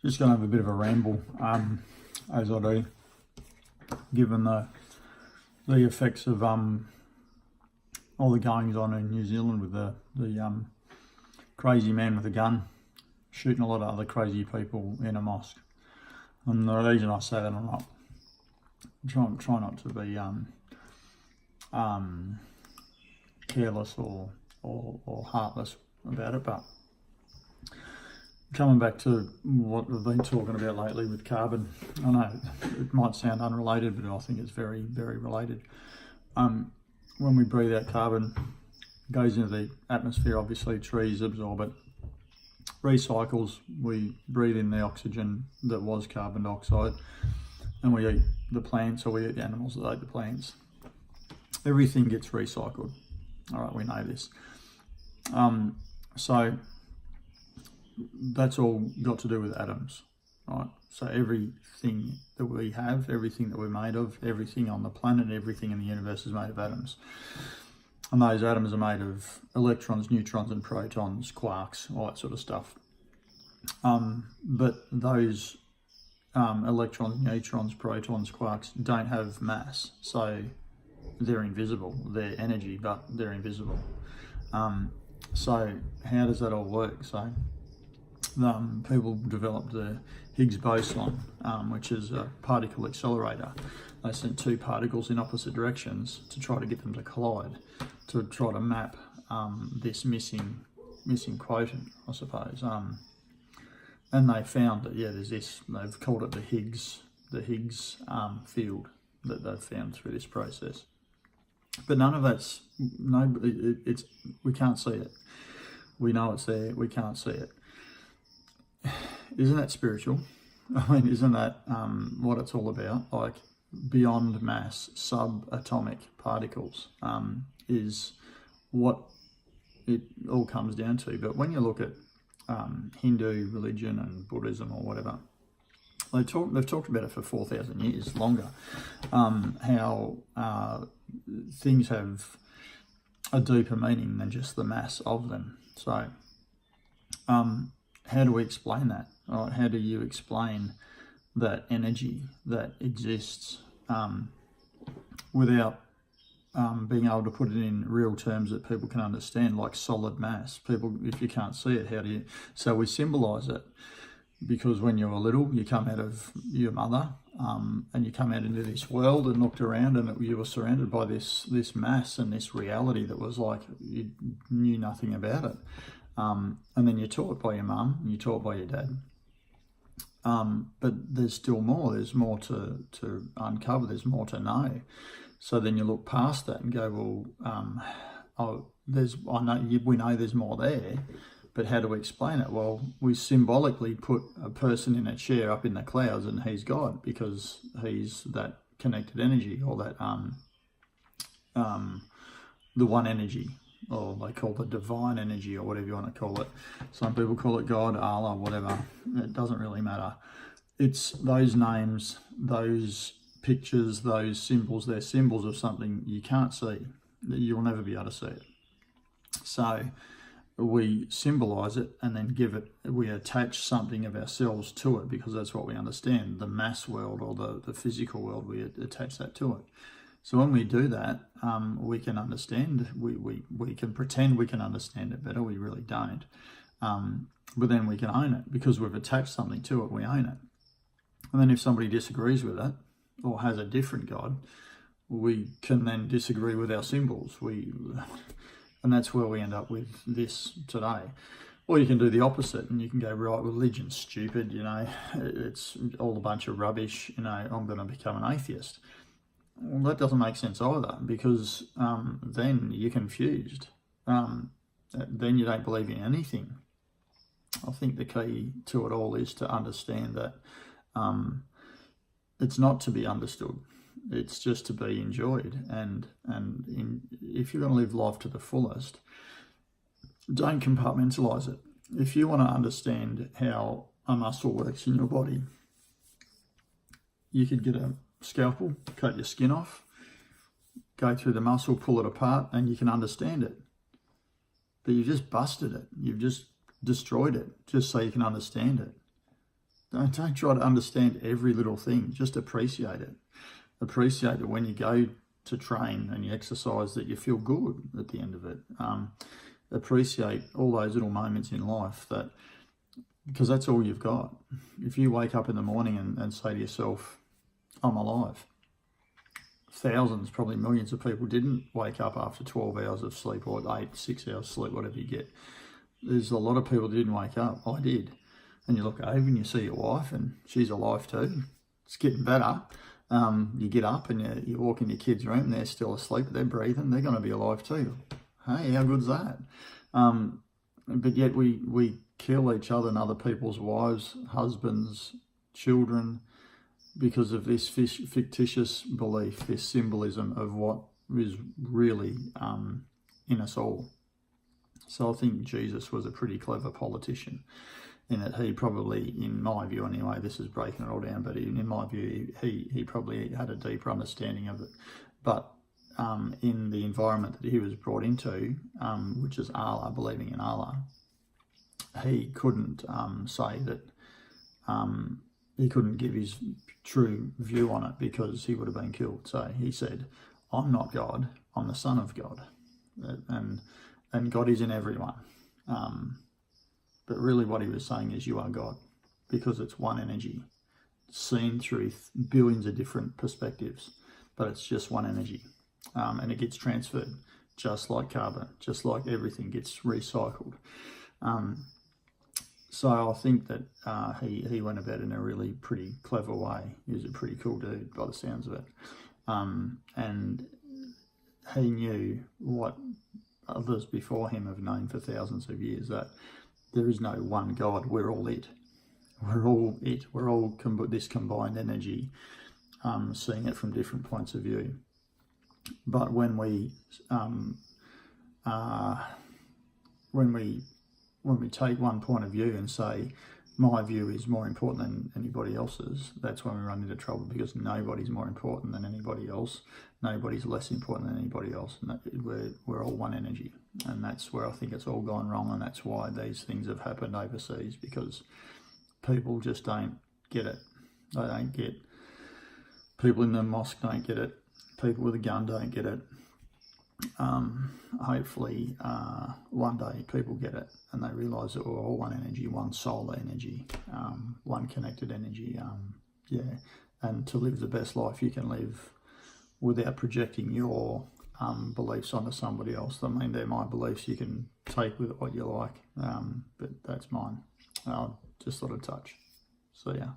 Just going to have a bit of a ramble, as I do, given the effects of all the goings on in New Zealand with the crazy man with a gun shooting a lot of other crazy people in a mosque. And the reason I say that, I'm not try not to be careless or heartless about it, but coming back to what we've been talking about lately with carbon, I know it might sound unrelated, but I think it's very, very related. When we breathe out carbon, it goes into the atmosphere, obviously trees absorb it, recycles, we breathe in the oxygen that was carbon dioxide, and we eat the plants, or we eat the animals that ate the plants. Everything gets recycled. All right, we know this. So that's all got to do with atoms, right? So everything that we have, everything that we're made of, everything on the planet, everything in the universe is made of atoms. And those atoms are made of electrons, neutrons and protons, quarks, all that sort of stuff. But those electrons, neutrons, protons, quarks don't have mass, so they're invisible. They're energy, but they're invisible. So how does that all work? So people developed the Higgs boson, which is a particle accelerator. They sent two particles in opposite directions to try to get them to collide, to try to map this missing quotient, I suppose. And they found that, yeah, there's this, they've called it the Higgs field that they've found through this process. But none of that's, we can't see it. We know it's there, we can't see it. Isn't that spiritual? I mean, isn't that what it's all about? Like, beyond mass, subatomic particles is what it all comes down to. But when you look at Hindu religion and Buddhism or whatever, they've talked about it for 4,000 years, longer, how things have a deeper meaning than just the mass of them. So how do we explain that? Or how do you explain that energy that exists without being able to put it in real terms that people can understand, like solid mass? People, if you can't see it, how do you? So we symbolize it, because when you're little, you come out of your mother and you come out into this world and looked around, and you were surrounded by this mass and this reality that was like, you knew nothing about it. And then you're taught by your mum, and you're taught by your dad. But there's still more. There's more to uncover. There's more to know. So then you look past that and go, well, we know there's more there, but how do we explain it? Well, we symbolically put a person in a chair up in the clouds, and he's God, because he's that connected energy, or that the one energy, or they call it divine energy, or whatever you want to call it. Some people call it God, Allah, whatever. It doesn't really matter. It's those names, those pictures, those symbols. They're symbols of something you can't see. You'll never be able to see it. So we symbolize it, and then we attach something of ourselves to it, because that's what we understand. The mass world, or the physical world, we attach that to it. So when we do that, we can understand, we can pretend we can understand it better. We really don't. But then we can own it, because we've attached something to it, we own it. And then if somebody disagrees with it, or has a different God, we can then disagree with our symbols. And that's where we end up with this today. Or you can do the opposite, and you can go, right, religion's stupid, it's all a bunch of rubbish, I'm going to become an atheist. Well, that doesn't make sense either, because then you're confused. Then you don't believe in anything. I think the key to it all is to understand that it's not to be understood. It's just to be enjoyed. And if you're going to live life to the fullest, don't compartmentalize it. If you want to understand how a muscle works in your body, you could get a scalpel, cut your skin off, go through the muscle, pull it apart, and you can understand it. But you've just busted it. You've just destroyed it, just so you can understand it. Don't try to understand every little thing. Just appreciate it. Appreciate that when you go to train and you exercise, that you feel good at the end of it. Appreciate all those little moments in life, that because that's all you've got. If you wake up in the morning and say to yourself, I'm alive. Thousands, probably millions of people didn't wake up after 12 hours of sleep, or 8, 6 hours sleep, whatever you get. There's a lot of people that didn't wake up. I did. And you look over and you see your wife, and she's alive too. It's getting better. You get up and you walk in your kids' room and they're still asleep, but they're breathing. They're going to be alive too. Hey, how good's that? But yet we kill each other and other people's wives, husbands, children, because of this fictitious belief, this symbolism of what is really in us all. So I think Jesus was a pretty clever politician, in that he probably, in my view anyway, this is breaking it all down, but in my view, he probably had a deeper understanding of it. But in the environment that he was brought into, which is Allah, believing in Allah, he couldn't say that, he couldn't give his true view on it, because he would have been killed. So he said, I'm not God, I'm the Son of God. And God is in everyone. But really what he was saying is, you are God, because it's one energy, seen through billions of different perspectives, but it's just one energy. And it gets transferred, just like carbon, just like everything gets recycled. So I think that he went about it in a really pretty clever way. He was a pretty cool dude by the sounds of it. And he knew what others before him have known for thousands of years, that there is no one God. We're all it. We're all it. We're all this combined energy, seeing it from different points of view. But when we take one point of view and say, my view is more important than anybody else's, that's when we run into trouble, because nobody's more important than anybody else. Nobody's less important than anybody else. And we're all one energy. And that's where I think it's all gone wrong. And that's why these things have happened overseas, because people just don't get it. They don't get, people in the mosque don't get it. People with a gun don't get it. Hopefully one day people get it and they realise that we're all one energy, one solar energy, one connected energy. And to live the best life you can live without projecting your beliefs onto somebody else. I mean, they're my beliefs, you can take with it what you like, but that's mine. I just thought I'd touch. So yeah.